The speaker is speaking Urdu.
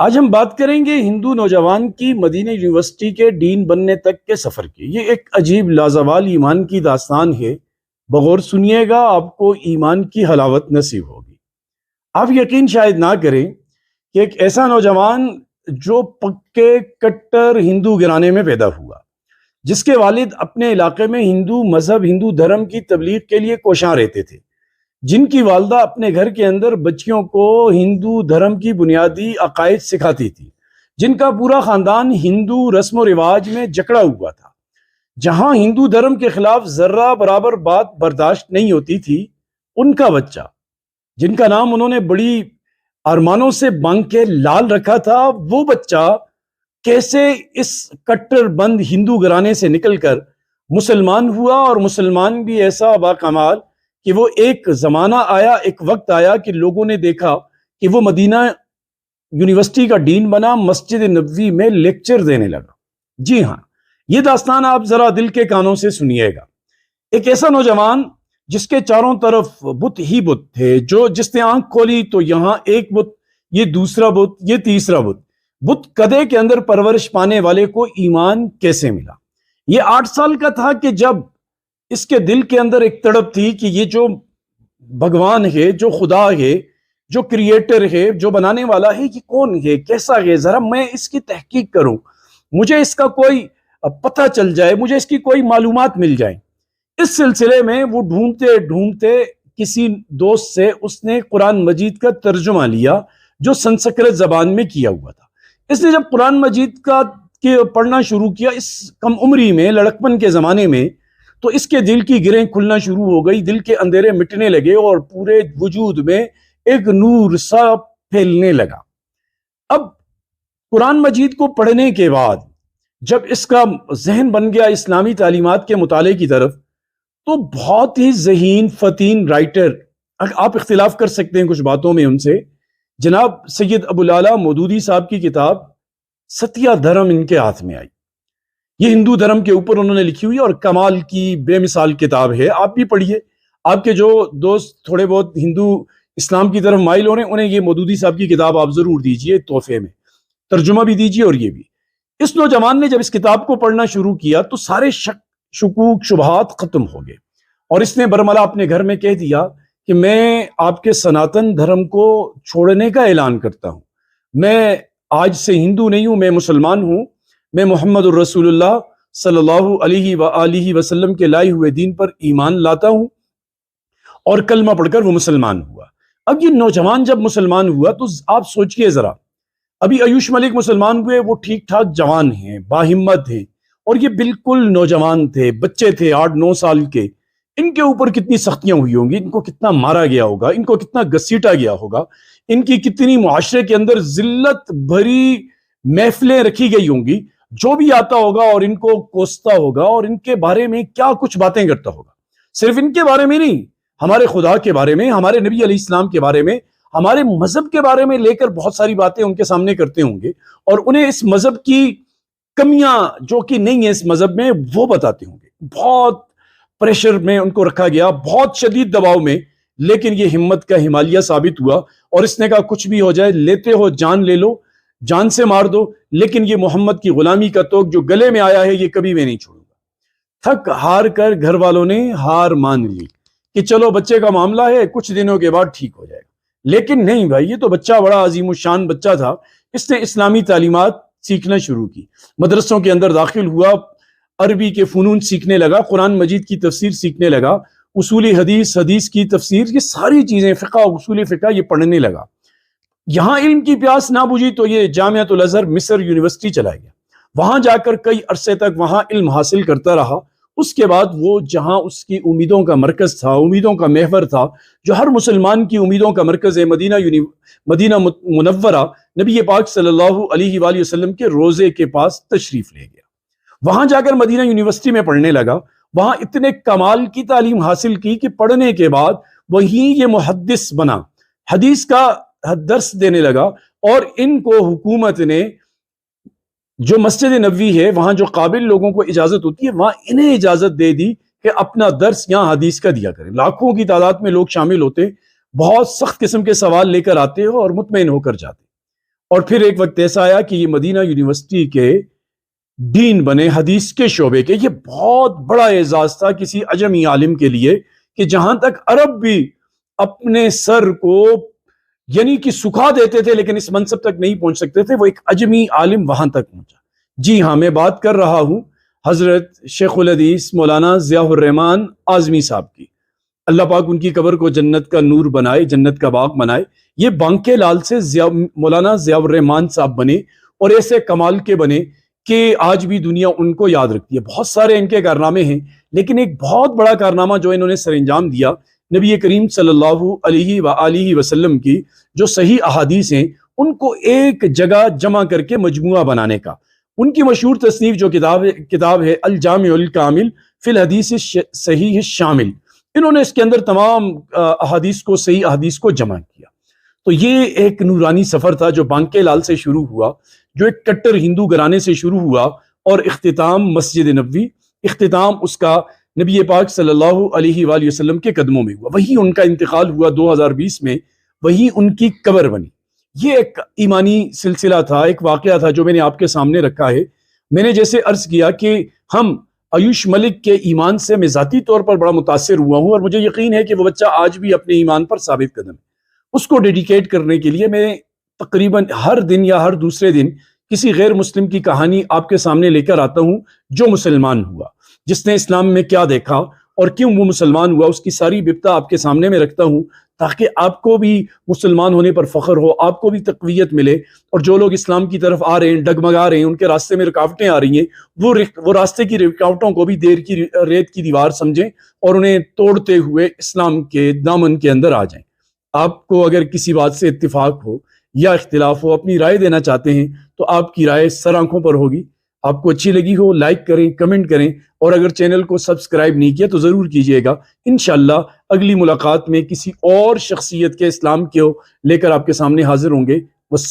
آج ہم بات کریں گے ہندو نوجوان کی مدینہ یونیورسٹی کے ڈین بننے تک کے سفر کی۔ یہ ایک عجیب لازوال ایمان کی داستان ہے۔ بغور سنیے گا، آپ کو ایمان کی حلاوت نصیب ہوگی۔ آپ یقین شاید نہ کریں کہ ایک ایسا نوجوان جو پکے کٹر ہندو گھرانے میں پیدا ہوا، جس کے والد اپنے علاقے میں ہندو مذہب ہندو دھرم کی تبلیغ کے لیے کوشاں رہتے تھے، جن کی والدہ اپنے گھر کے اندر بچیوں کو ہندو دھرم کی بنیادی عقائد سکھاتی تھی، جن کا پورا خاندان ہندو رسم و رواج میں جکڑا ہوا تھا، جہاں ہندو دھرم کے خلاف ذرہ برابر بات برداشت نہیں ہوتی تھی، ان کا بچہ، جن کا نام انہوں نے بڑی ارمانوں سے بانگ کے لال رکھا تھا، وہ بچہ کیسے اس کٹر بند ہندو گھرانے سے نکل کر مسلمان ہوا، اور مسلمان بھی ایسا باکمال کہ وہ ایک زمانہ آیا، ایک وقت آیا کہ لوگوں نے دیکھا کہ وہ مدینہ یونیورسٹی کا ڈین بنا، مسجد نبوی میں لیکچر دینے لگا۔ جی ہاں، یہ داستان آپ ذرا دل کے کانوں سے سنیے گا۔ ایک ایسا نوجوان جس کے چاروں طرف بت ہی بت تھے، جس نے آنکھ کھولی تو یہاں ایک بت، یہ دوسرا بت، یہ تیسرا بت۔ بت کدے کے اندر پرورش پانے والے کو ایمان کیسے ملا؟ یہ 8 سال کا تھا کہ جب اس کے دل کے اندر ایک تڑپ تھی کہ یہ جو بھگوان ہے، جو خدا ہے، جو کریٹر ہے، جو بنانے والا ہے، یہ کون ہے، کیسا ہے، ذرا میں اس کی تحقیق کروں، مجھے اس کا کوئی پتہ چل جائے، مجھے اس کی کوئی معلومات مل جائے۔ اس سلسلے میں وہ ڈھونڈتے ڈھونڈتے کسی دوست سے اس نے قرآن مجید کا ترجمہ لیا جو سنسکرت زبان میں کیا ہوا تھا۔ اس نے جب قرآن مجید کا پڑھنا شروع کیا اس کم عمری میں، لڑکپن کے زمانے میں، تو اس کے دل کی گرہیں کھلنا شروع ہو گئی، دل کے اندھیرے مٹنے لگے اور پورے وجود میں ایک نور سا پھیلنے لگا۔ اب قرآن مجید کو پڑھنے کے بعد جب اس کا ذہن بن گیا اسلامی تعلیمات کے مطالعے کی طرف، تو بہت ہی ذہین فتین رائٹر، آپ اختلاف کر سکتے ہیں کچھ باتوں میں ان سے، جناب سید ابوالعلا مودودی صاحب کی کتاب ستیہ دھرم ان کے ہاتھ میں آئی۔ یہ ہندو دھرم کے اوپر انہوں نے لکھی ہوئی اور کمال کی بے مثال کتاب ہے، آپ بھی پڑھیے۔ آپ کے جو دوست تھوڑے بہت ہندو اسلام کی طرف مائل ہو رہے ہیں، انہیں یہ مودودی صاحب کی کتاب آپ ضرور دیجئے تحفے میں، ترجمہ بھی دیجئے اور یہ بھی۔ اس نوجوان نے جب اس کتاب کو پڑھنا شروع کیا تو سارے شک شکوک شبہات ختم ہو گئے، اور اس نے برملا اپنے گھر میں کہہ دیا کہ میں آپ کے سناتن دھرم کو چھوڑنے کا اعلان کرتا ہوں، میں آج سے ہندو نہیں ہوں، میں مسلمان ہوں، میں محمد الرسول اللہ صلی اللہ علیہ وآلہ وسلم کے لائے ہوئے دین پر ایمان لاتا ہوں، اور کلمہ پڑھ کر وہ مسلمان ہوا۔ اب یہ نوجوان جب مسلمان ہوا تو آپ سوچئے ذرا، ابھی آیوش ملک مسلمان ہوئے، وہ ٹھیک ٹھاک جوان ہیں، باہمت ہیں، اور یہ بالکل نوجوان تھے، بچے تھے 8-9 سال کے۔ ان کے اوپر کتنی سختیاں ہوئی ہوں گی، ان کو کتنا مارا گیا ہوگا، ان کو کتنا گھسیٹا گیا ہوگا، ان کی کتنی معاشرے کے اندر ذلت بھری محفلیں رکھی گئی ہوں گی، جو بھی آتا ہوگا اور ان کو کوستا ہوگا اور ان کے بارے میں کیا کچھ باتیں کرتا ہوگا۔ صرف ان کے بارے میں نہیں، ہمارے خدا کے بارے میں، ہمارے نبی علیہ السلام کے بارے میں، ہمارے مذہب کے بارے میں لے کر بہت ساری باتیں ان کے سامنے کرتے ہوں گے، اور انہیں اس مذہب کی کمیاں جو کہ نہیں ہیں اس مذہب میں وہ بتاتے ہوں گے۔ بہت پریشر میں ان کو رکھا گیا، بہت شدید دباؤ میں، لیکن یہ ہمت کا ہمالیہ ثابت ہوا، اور اس نے کہا کچھ بھی ہو جائے، لیتے ہو جان لے لو، جان سے مار دو، لیکن یہ محمد کی غلامی کا توق جو گلے میں آیا ہے یہ کبھی میں نہیں چھوڑوں گا۔ تھک ہار کر گھر والوں نے ہار مان لی کہ چلو بچے کا معاملہ ہے، کچھ دنوں کے بعد ٹھیک ہو جائے گا، لیکن نہیں بھائی، یہ تو بچہ بڑا عظیم الشان بچہ تھا۔ اس نے اسلامی تعلیمات سیکھنا شروع کی، مدرسوں کے اندر داخل ہوا، عربی کے فنون سیکھنے لگا، قرآن مجید کی تفسیر سیکھنے لگا، اصول حدیث، حدیث کی تفسیر، یہ ساری چیزیں، فقہ، اصول فقہ، یہ پڑھنے لگا۔ یہاں علم کی پیاس نہ بجھی تو یہ جامعۃ الازہر مصر یونیورسٹی چلا گیا، وہاں جا کر کئی عرصے تک وہاں علم حاصل کرتا رہا۔ اس کے بعد وہ جہاں اس کی امیدوں کا مرکز تھا، امیدوں کا محور تھا، جو ہر مسلمان کی امیدوں کا مرکز ہے، مدینہ منورہ، نبی پاک صلی اللہ علیہ وآلہ وسلم کے روضے کے پاس تشریف لے گیا۔ وہاں جا کر مدینہ یونیورسٹی میں پڑھنے لگا، وہاں اتنے کمال کی تعلیم حاصل کی کہ پڑھنے کے بعد وہیں یہ محدث بنا، حدیث کا درس دینے لگا، اور ان کو حکومت نے جو مسجد نبوی ہے وہاں جو قابل لوگوں کو اجازت ہوتی ہے، وہاں انہیں اجازت دے دی کہ اپنا درس یہاں حدیث کا دیا کریں۔ لاکھوں کی تعداد میں لوگ شامل ہوتے، بہت سخت قسم کے سوال لے کر آتے ہو اور مطمئن ہو کر جاتے۔ اور پھر ایک وقت ایسا آیا کہ یہ مدینہ یونیورسٹی کے ڈین بنے حدیث کے شعبے کے. یہ بہت بڑا اعزاز تھا کسی عجمی عالم کے لیے کہ جہاں تک عرب بھی اپنے سر کو یعنی کہ سکھا دیتے تھے لیکن اس منصب تک نہیں پہنچ سکتے تھے، وہ ایک عجمی عالم وہاں تک پہنچا. جی ہاں، میں بات کر رہا ہوں حضرت شیخ الحدیث مولانا ضیاء الرحمن اعظمی صاحب کی. اللہ پاک ان کی قبر کو جنت کا نور بنائے، جنت کا باغ بنائے. یہ بانکے لال سے مولانا ضیاء الرحمن صاحب بنے اور ایسے کمال کے بنے کہ آج بھی دنیا ان کو یاد رکھتی ہے. بہت سارے ان کے کارنامے ہیں لیکن ایک بہت بڑا کارنامہ جو انہوں نے سر انجام دیا، نبی کریم صلی اللہ علیہ وآلہ وسلم کی جو صحیح احادیث ہیں ان کو ایک جگہ جمع کر کے مجموعہ بنانے کا. ان کی مشہور تصنیف جو کتاب ہے الجامع الکامل فی الحدیث صحیح الشامل، انہوں نے اس کے اندر تمام احادیث کو، صحیح احادیث کو جمع کیا. تو یہ ایک نورانی سفر تھا جو بانکے لال سے شروع ہوا، جو ایک کٹر ہندو گھرانے سے شروع ہوا اور اختتام مسجد نبوی، اختتام اس کا نبی پاک صلی اللہ علیہ وآلہ وسلم کے قدموں میں ہوا. وہی ان کا انتقال ہوا 2020 میں، وہی ان کی قبر بنی. یہ ایک ایمانی سلسلہ تھا، ایک واقعہ تھا جو میں نے آپ کے سامنے رکھا ہے. میں نے جیسے عرض کیا کہ ہم آیوش ملک کے ایمان سے میں ذاتی طور پر بڑا متاثر ہوا ہوں اور مجھے یقین ہے کہ وہ بچہ آج بھی اپنے ایمان پر ثابت قدم ہے. اس کو ڈیڈیکیٹ کرنے کے لیے میں تقریباً ہر دن یا ہر دوسرے دن کسی غیر مسلم کی کہانی آپ کے سامنے لے کر آتا ہوں جو مسلمان ہوا، جس نے اسلام میں کیا دیکھا اور کیوں وہ مسلمان ہوا، اس کی ساری ببتا آپ کے سامنے میں رکھتا ہوں تاکہ آپ کو بھی مسلمان ہونے پر فخر ہو، آپ کو بھی تقویت ملے. اور جو لوگ اسلام کی طرف آ رہے ہیں، ڈگمگا رہے ہیں، ان کے راستے میں رکاوٹیں آ رہی ہیں، وہ راستے کی رکاوٹوں کو بھی ریت کی دیوار سمجھیں اور انہیں توڑتے ہوئے اسلام کے دامن کے اندر آ جائیں. آپ کو اگر کسی بات سے اتفاق ہو یا اختلاف ہو، اپنی رائے دینا چاہتے ہیں تو آپ کی رائے سر آنکھوں پر ہوگی. آپ کو اچھی لگی ہو لائک کریں، کمنٹ کریں، اور اگر چینل کو سبسکرائب نہیں کیا تو ضرور کیجئے گا. انشاءاللہ اگلی ملاقات میں کسی اور شخصیت کے اسلام کو لے کر آپ کے سامنے حاضر ہوں گے. والسلام.